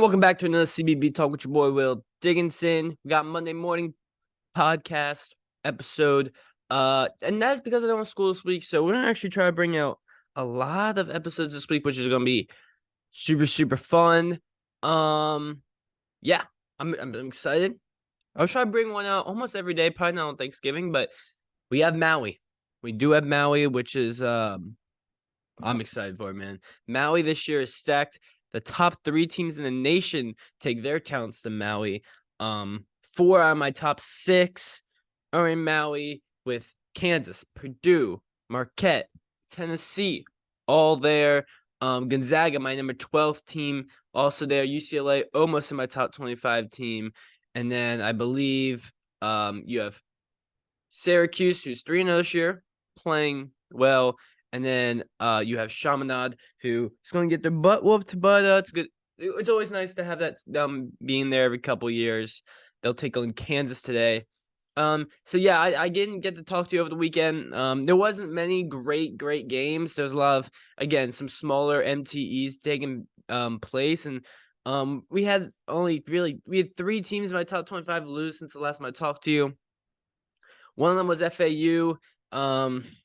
And welcome back to another CBB Talk with your boy Will Dickinson. We got Monday morning podcast episode. And that's because I don't have school this week. So we're gonna actually try to bring out a lot of episodes this week, which is gonna be super fun. Yeah, I'm excited. I was trying to bring one out almost every day, probably not on Thanksgiving, but we have Maui. We do have Maui, which is I'm excited for it, man. Maui this year is stacked. The top 3 teams in the nation take their talents to Maui. 4 out of my top 6 are in Maui, with Kansas, Purdue, Marquette, Tennessee, all there. Gonzaga, my number 12 team, also there. UCLA, almost in my top 25 team. And then I believe you have Syracuse, who's 3-0 this year, playing well. And then you have Chaminade, who is going to get their butt whooped, but it's good. It's always nice to have that being there every couple years. They'll take on Kansas today. So yeah, I didn't get to talk to you over the weekend. There wasn't many great games. There's a lot of, again, some smaller MTEs taking place, and we had 3 teams in my top 25 lose since the last time I talked to you. One of them was FAU,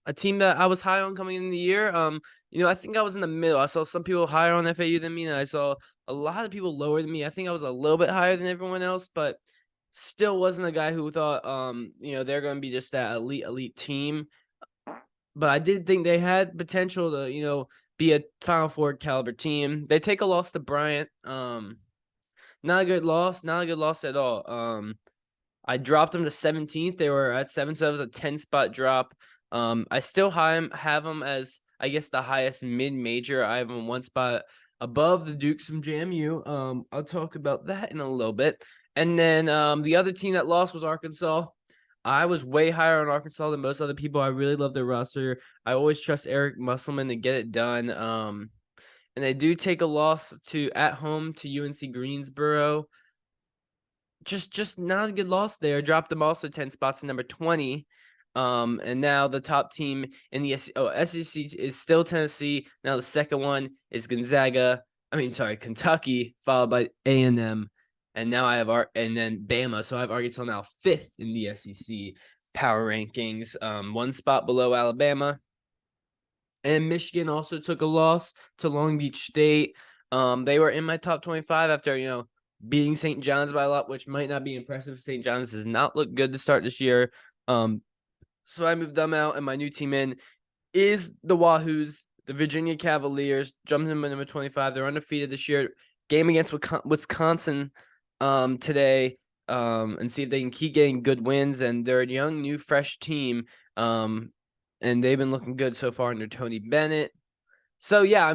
a team that I was high on coming in the year. I think I was in the middle. I saw some people higher on FAU than me, and I saw a lot of people lower than me. I think I was a little bit higher than everyone else, but still wasn't a guy who thought, they're going to be just that elite team. But I did think they had potential to, be a Final Four caliber team. They take a loss to Bryant. Not a good loss at all. I dropped them to 17th. They were at 7, so that was a 10-spot drop. I still have them as, I guess, the highest mid-major. I have them 1 spot above the Dukes from JMU. I'll talk about that in a little bit. And then the other team that lost was Arkansas. I was way higher on Arkansas than most other people. I really love their roster. I always trust Eric Musselman to get it done. And they do take a loss at home to UNC Greensboro. Just not a good loss there. Dropped them also 10 spots to number 20. And now the top team in the SEC is still Tennessee. Now the second one is Kentucky, followed by A&M. And now I have and then Bama. So I have Arkansas now 5th in the SEC power rankings, 1 spot below Alabama. And Michigan also took a loss to Long Beach State. They were in my top 25 after, beating St. John's by a lot, which might not be impressive. St. John's does not look good to start this year. So I moved them out, and my new team in is the Wahoos, the Virginia Cavaliers. Jumped in my number 25. They're undefeated this year. Game against Wisconsin today, and see if they can keep getting good wins. And they're a young, new, fresh team, and they've been looking good so far under Tony Bennett. So, yeah,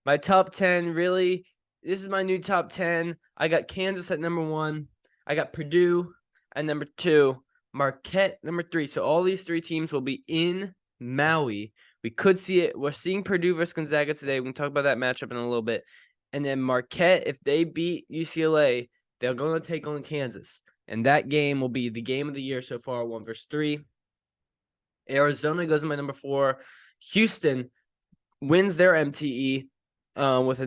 my top 10, really, this is my new top 10. I got Kansas at number 1. I got Purdue at number 2. Marquette, number 3. So all these 3 teams will be in Maui. We could see it. We're seeing Purdue versus Gonzaga today. We can talk about that matchup in a little bit. And then Marquette, if they beat UCLA, they're going to take on Kansas. And that game will be the game of the year so far, 1 versus 3. Arizona goes in my number 4. Houston wins their MTE with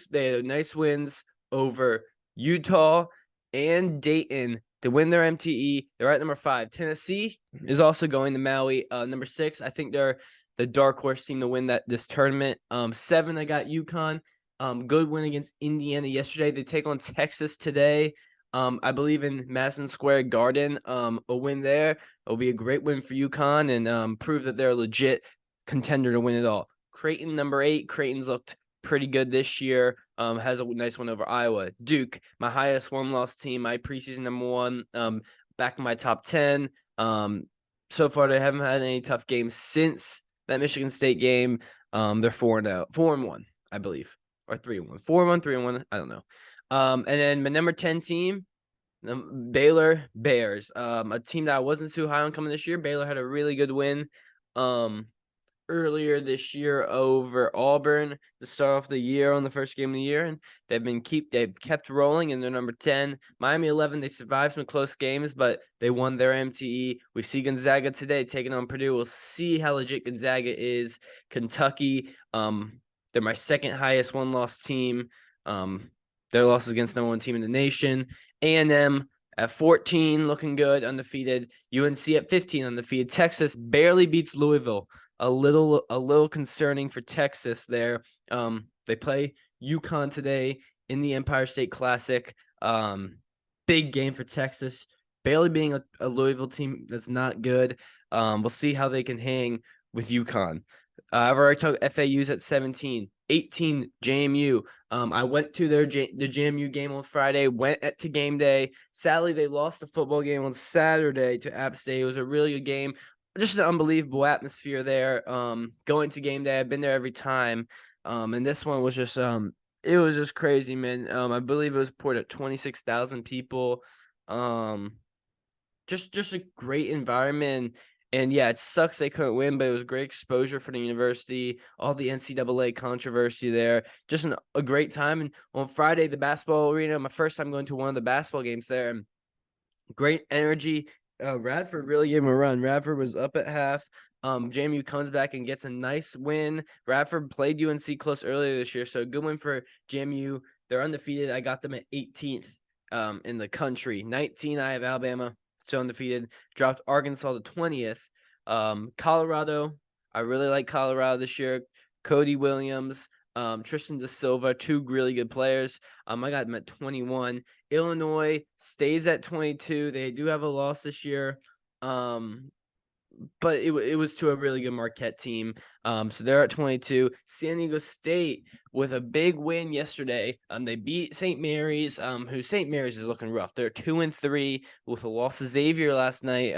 they had nice wins over Utah and Dayton to win their MTE. They're at number 5. Tennessee is also going to Maui. Number 6, I think they're the dark horse team to win this tournament. 7, I got UConn. Good win against Indiana yesterday. They take on Texas today. I believe in Madison Square Garden. A win there. It'll be a great win for UConn and prove that they're a legit contender to win it all. Creighton, number 8. Creighton's looked pretty good this year. Has a nice one over Iowa. Duke, my highest 1-loss team, my preseason number 1, back in my top 10. So far they haven't had any tough games since that Michigan State game. They're 4-1, I believe, or 3-1, 4-1, 3-1. I don't know. And then my number 10 team, Baylor Bears, a team that I wasn't too high on coming this year. Baylor had a really good win earlier this year over Auburn to start off the year on the first game of the year, and they've kept rolling, and they're number 10. Miami 11, they survived some close games, but they won their MTE. We see Gonzaga today taking on Purdue. We'll see how legit Gonzaga is. Kentucky, they're my second highest 1-loss team. Their losses against number 1 team in the nation. A&M at 14, looking good, undefeated. UNC at 15, undefeated. Texas barely beats Louisville. A little concerning for Texas there. They play UConn today in the Empire State Classic. Big game for Texas. Barely being a Louisville team that's not good. We'll see how they can hang with UConn. I've already talked FAU's at 17. 18, JMU. I went to the JMU game on Friday, went to game day. Sadly, they lost the football game on Saturday to App State. It was a really good game. Just an unbelievable atmosphere there. Going to game day, I've been there every time. And this one was just it was just crazy, man. I believe it was poured at 26,000 people. Just a great environment. And yeah, it sucks they couldn't win, but it was great exposure for the university, all the NCAA controversy there. Just a great time. And on Friday, the basketball arena, my first time going to one of the basketball games there. Great energy. Radford really gave him a run. Radford was up at half. JMU comes back and gets a nice win. Radford played UNC close earlier this year, so a good win for JMU. They're undefeated. I got them at 18th in the country. 19, I have Alabama, still undefeated. Dropped Arkansas to 20th. Colorado, I really like Colorado this year. Cody Williams, Tristan Da Silva, 2 really good players. I got them at 21. Illinois stays at 22. They do have a loss this year. But it was to a really good Marquette team. So they're at 22. San Diego State with a big win yesterday. They beat St. Mary's, who St. Mary's is looking rough. They're 2-3 with a loss to Xavier last night.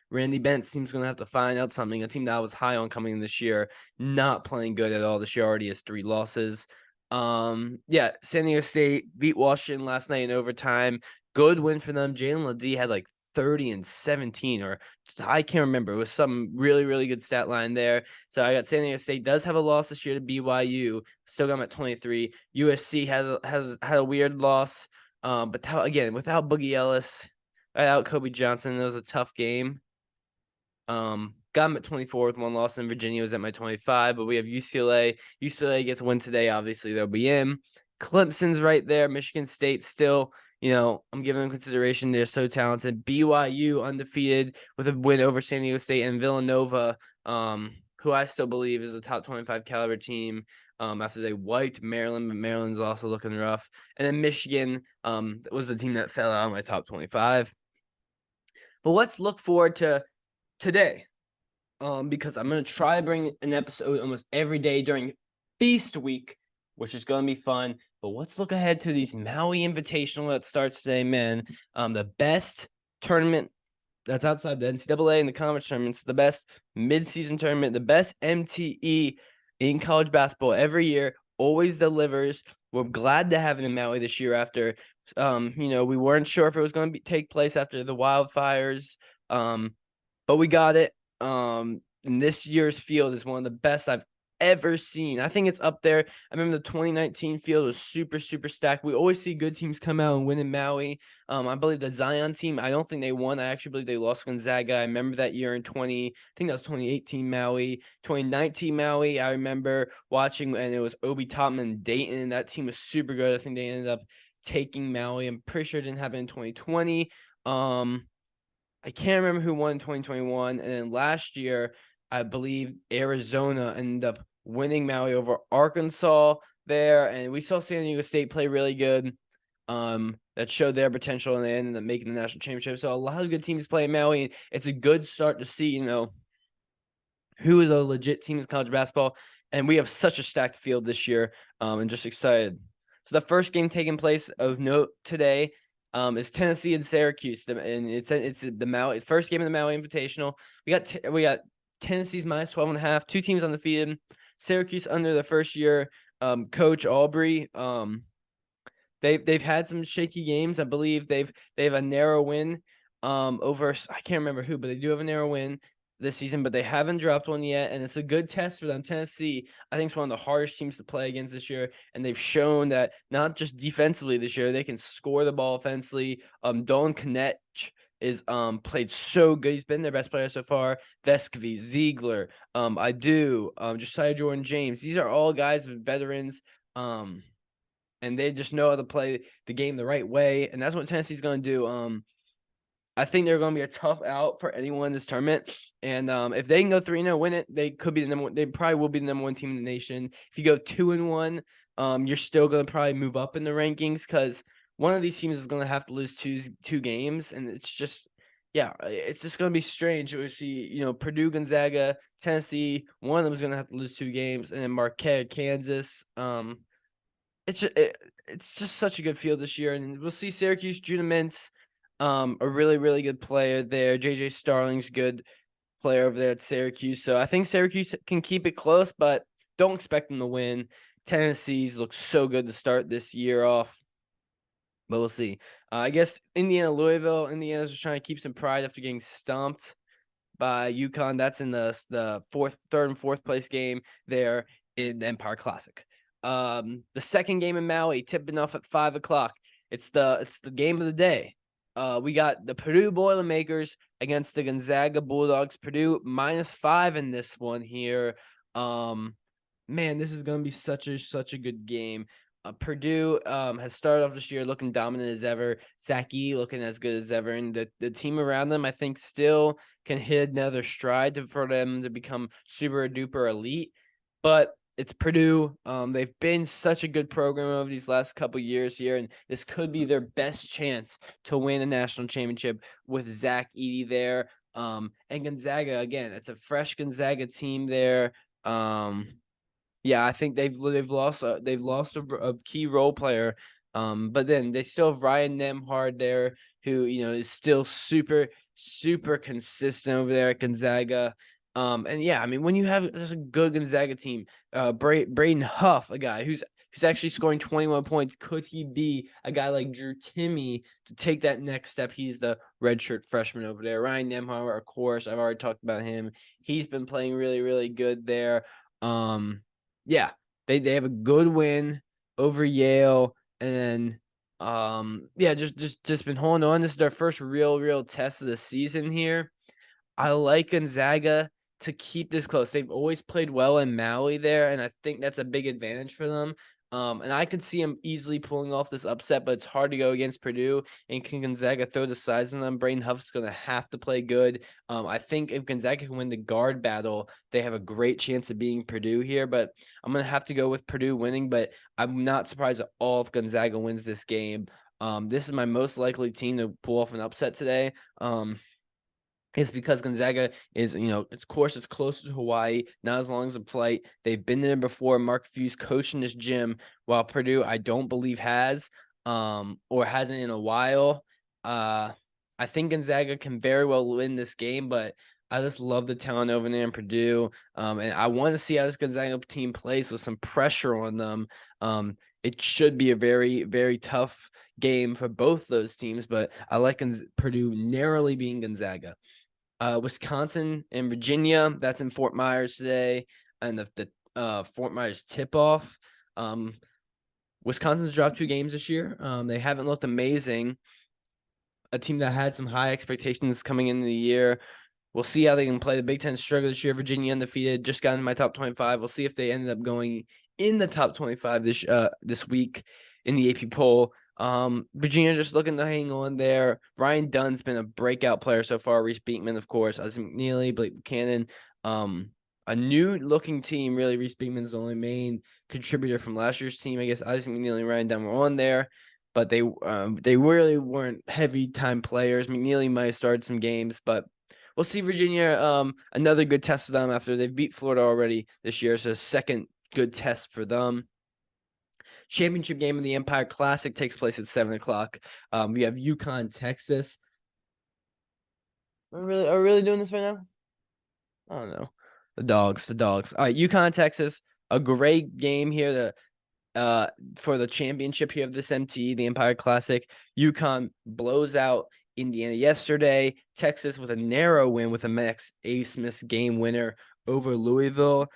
Randy Bent's team's going to have to find out something. A team that I was high on coming this year, not playing good at all. This year already has 3 losses. Yeah, San Diego State beat Washington last night in overtime. Good win for them. Jalen Ledee had like 30 and 17, or I can't remember. It was some really, really good stat line there. So I got San Diego State does have a loss this year to BYU. Still got them at 23. USC has had a weird loss. But again, without Boogie Ellis, without Kobe Johnson, it was a tough game. Got them at 24 with 1 loss, and Virginia was at my 25. But we have UCLA. UCLA gets a win today. Obviously, they'll be in. Clemson's right there. Michigan State still. I'm giving them consideration. They're so talented. BYU undefeated with a win over San Diego State, and Villanova, who I still believe is a top 25 caliber team. After they wiped Maryland, but Maryland's also looking rough. And then Michigan was the team that fell out of my top 25. But let's look forward to today, because I'm going to try to bring an episode almost every day during Feast Week, which is going to be fun. But let's look ahead to these Maui Invitational that starts today, man. The best tournament that's outside the NCAA and the conference tournaments, the best midseason tournament, the best MTE in college basketball every year, always delivers. We're glad to have it in Maui this year after, we weren't sure if it was going to take place after the wildfires, but we got it. And this year's field is one of the best I've ever seen. I think it's up there. I remember the 2019 field was super, super stacked. We always see good teams come out and win in Maui. I believe the Zion team, I don't think they won. I actually believe they lost Gonzaga. I remember that year in I think that was 2018 Maui. 2019 Maui, I remember watching, and it was Obi Toppin and Dayton, and that team was super good. I think they ended up taking Maui. I'm pretty sure it didn't happen in 2020. I can't remember who won in 2021. And then last year, I believe Arizona ended up winning Maui over Arkansas there. And we saw San Diego State play really good. That showed their potential, and they ended up making the national championship. So a lot of good teams play in Maui. It's a good start to see, who is a legit team in college basketball. And we have such a stacked field this year, and just excited. So the first game taking place of note today is Tennessee and Syracuse, and it's the Maui first game of the Maui Invitational. We got Tennessee's minus 12.5. 2 teams undefeated. Syracuse under the first year coach Aubrey. They've had some shaky games. I believe they have a narrow win over, I can't remember who, but they do have a narrow win this season, but they haven't dropped one yet, and it's a good test for them. Tennessee, I think, is one of the hardest teams to play against this year, and they've shown that not just defensively this year, they can score the ball offensively. Dolan Knecht is played so good. He's been their best player so far. Vescovy, Ziegler, Josiah Jordan James. These are all guys with veterans. and they just know how to play the game the right way, and that's what Tennessee's going to do. I think they're going to be a tough out for anyone in this tournament, and if they can go 3-0, win it, they could be the number one. They probably will be the number one team in the nation. If you go 2-1, you're still going to probably move up in the rankings because one of these teams is going to have to lose two games, and it's just. Yeah, it's just going to be strange. We see, Purdue, Gonzaga, Tennessee. One of them is going to have to lose 2 games, and then Marquette, Kansas. It's just such a good field this year, and we'll see Syracuse, Judah Mintz, a really, really good player there. JJ Starling's good player over there at Syracuse. So I think Syracuse can keep it close, but don't expect them to win. Tennessee's looks so good to start this year off, but we'll see. I guess Indiana, Louisville. Indiana's just trying to keep some pride after getting stomped by UConn. That's in the third and fourth place game there in the Empire Classic. The second game in Maui, tipping off at 5:00. It's the game of the day. We got the Purdue Boilermakers against the Gonzaga Bulldogs. Purdue -5 in this one here. Man, this is gonna be such a good game. Purdue has started off this year looking dominant as ever. Zach Yee looking as good as ever, and the team around them, I think, still can hit another stride for them to become super duper elite. But it's Purdue. They've been such a good program over these last couple years here, and this could be their best chance to win a national championship with Zach Edey there. And Gonzaga, again, it's a fresh Gonzaga team there. Yeah, I think they've lost a key role player, but then they still have Ryan Nembhard there, who is still super consistent over there at Gonzaga. And yeah, I mean, when you have just a good Gonzaga team, Braden Huff, a guy who's actually scoring 21 points, could he be a guy like Drew Timme to take that next step? He's the redshirt freshman over there. Ryan Nembhard, of course, I've already talked about him. He's been playing really, really good there. Yeah, they have a good win over Yale, and yeah, just been holding on. This is their first real test of the season here. I like Gonzaga to keep this close. They've always played well in Maui there, and I think that's a big advantage for them. And I could see them easily pulling off this upset, but it's hard to go against Purdue. And can Gonzaga throw the size on them? Braden Huff's going to have to play good. I think if Gonzaga can win the guard battle, they have a great chance of beating Purdue here. But I'm going to have to go with Purdue winning, but I'm not surprised at all if Gonzaga wins this game. This is my most likely team to pull off an upset today. It's because Gonzaga is, of course, it's closer to Hawaii, not as long as a flight. They've been there before. Mark Few's coaching this gym, while Purdue, I don't believe has, or hasn't in a while. I think Gonzaga can very well win this game, but I just love the talent over there in Purdue, and I want to see how this Gonzaga team plays with some pressure on them. It should be a very, very tough game for both those teams, but I like Purdue narrowly beating Gonzaga. Wisconsin and Virginia, that's in Fort Myers today, and the Fort Myers tip-off. Wisconsin's dropped 2 games this year. They haven't looked amazing. A team that had some high expectations coming into the year. We'll see how they can play. The Big Ten struggle this year. Virginia undefeated, just got into my top 25. We'll see if they ended up going in the top 25 this week in the AP poll. Virginia just looking to hang on there. Ryan Dunn's been a breakout player so far. Reese Beekman, of course, Isaac McNeely, Blake Buchanan. A new looking team, really. Reese Beekman is the only main contributor from last year's team. I guess Isaac McNeely and Ryan Dunn were on there, but they really weren't heavy time players. McNeely might have started some games, but we'll see. Virginia, another good test for them after they've beat Florida already this year. So second good test for them. Championship game of the Empire Classic takes place at 7:00. We have UConn, Texas. Are we really doing this right now? I don't know. The dogs. All right, UConn, Texas. A great game here for the championship here of this MT, the Empire Classic. UConn blows out Indiana yesterday. Texas with a narrow win with a Max Abmas game winner over Louisville.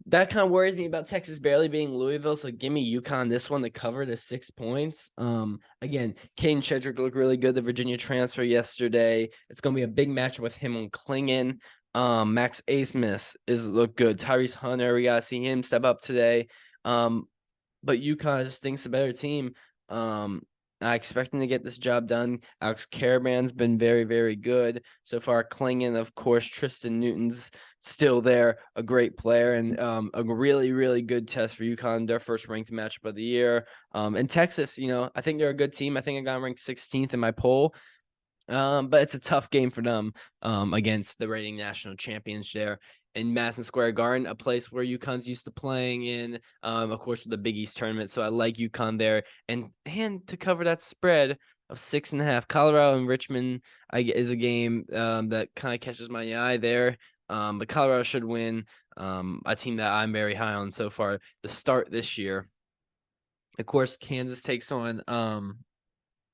That kind of worries me about Texas barely being Louisville, so give me UConn this one to cover the 6 points. Again, Caden Shedrick looked really good, the Virginia transfer yesterday. It's going to be a big match with him and Klingon. Max Abmas looked good. Tyrese Hunter, we got to see him step up today. but UConn just thinks a better team. I expect them to get this job done. Alex Caravan's been very, very good so far. Klingen, of course, Tristan Newton's still there, a great player, and a really, really good test for UConn, their first ranked matchup of the year. And Texas, I think they're a good team. I think I got them ranked 16th in my poll. But it's a tough game for them against the reigning national champions there in Madison Square Garden, a place where UConn's used to playing in, of course, with the Big East tournament. So I like UConn there. And to cover that spread of 6.5, Colorado and Richmond is a game that kind of catches my eye there. But Colorado should win, a team that I'm very high on so far to start this year. Of course, Kansas takes on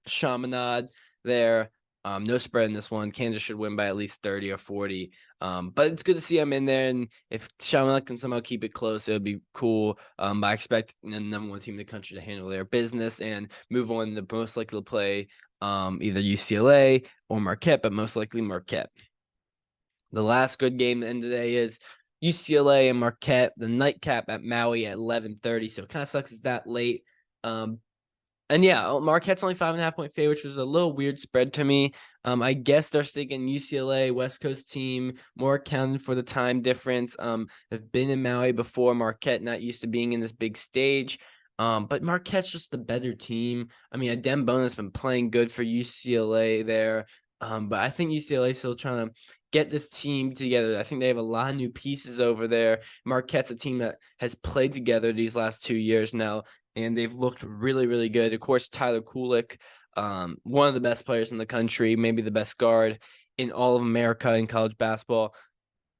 Chaminade there. No spread in this one. Kansas should win by at least 30 or 40. But it's good to see them in there. And if Chaminade can somehow keep it close, it would be cool. But I expect the number one team in the country to handle their business and move on to most likely to play either UCLA or Marquette, but most likely Marquette. The last good game at the end of the day is UCLA and Marquette, the nightcap at Maui at 11:30. So it kind of sucks it's that late. And yeah, Marquette's only 5.5-point favorite, which was a little weird spread to me. I guess they're sticking UCLA, West Coast team, more accounted for the time difference. They've been in Maui before. Marquette not used to being in this big stage. But Marquette's just the better team. I mean, Adem Bona's been playing good for UCLA there. But I think UCLA is still trying to get this team together. I think they have a lot of new pieces over there. Marquette's a team that has played together these last 2 years now, and they've looked really, really good. Of course, Tyler Kulik, one of the best players in the country, maybe the best guard in all of America in college basketball.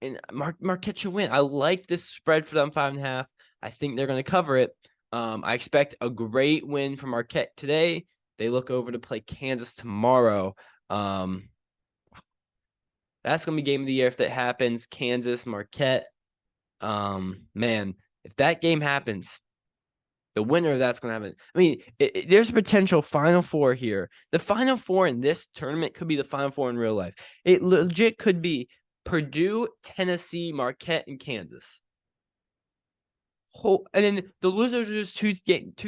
And Marquette should win. I like this spread for them, 5.5. I think they're going to cover it. I expect a great win for Marquette today. They look over to play Kansas tomorrow. That's going to be game of the year if that happens. Kansas, Marquette. Man, if that game happens, the winner of that's going to happen. I mean, there's a potential Final Four here. The Final Four in this tournament could be the Final Four in real life. It legit could be Purdue, Tennessee, Marquette, and Kansas. And then the losers of those two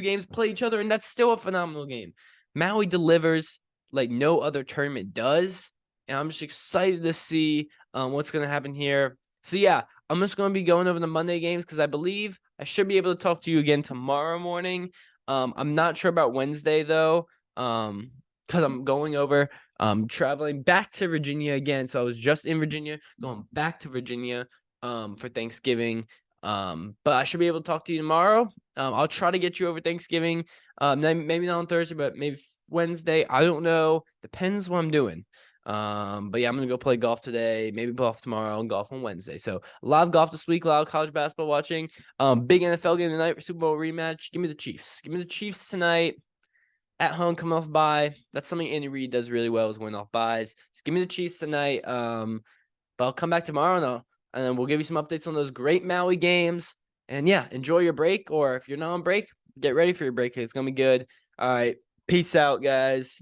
games play each other, and that's still a phenomenal game. Maui delivers like no other tournament does, and I'm just excited to see what's going to happen here. So, yeah, I'm just going to be going over the Monday games because I believe I should be able to talk to you again tomorrow morning. I'm not sure about Wednesday, though, because I'm going over, traveling back to Virginia again. So I was just in Virginia, going back to Virginia for Thanksgiving. But I should be able to talk to you tomorrow. I'll try to get you over Thanksgiving. Maybe not on Thursday, but maybe Wednesday. I don't know. Depends what I'm doing. But yeah, I'm gonna go play golf today, maybe golf tomorrow, and golf on Wednesday. So a lot of golf this week, a lot of college basketball watching. Big NFL game tonight for Super Bowl rematch. Give me the Chiefs. Give me the Chiefs tonight. At home, coming off bye. That's something Andy Reid does really well, is win off byes. Just give me the Chiefs tonight. But I'll come back tomorrow though, and then we'll give you some updates on those great Maui games. And yeah, enjoy your break, or if you're not on break, get ready for your break. It's gonna be good. All right, peace out, guys.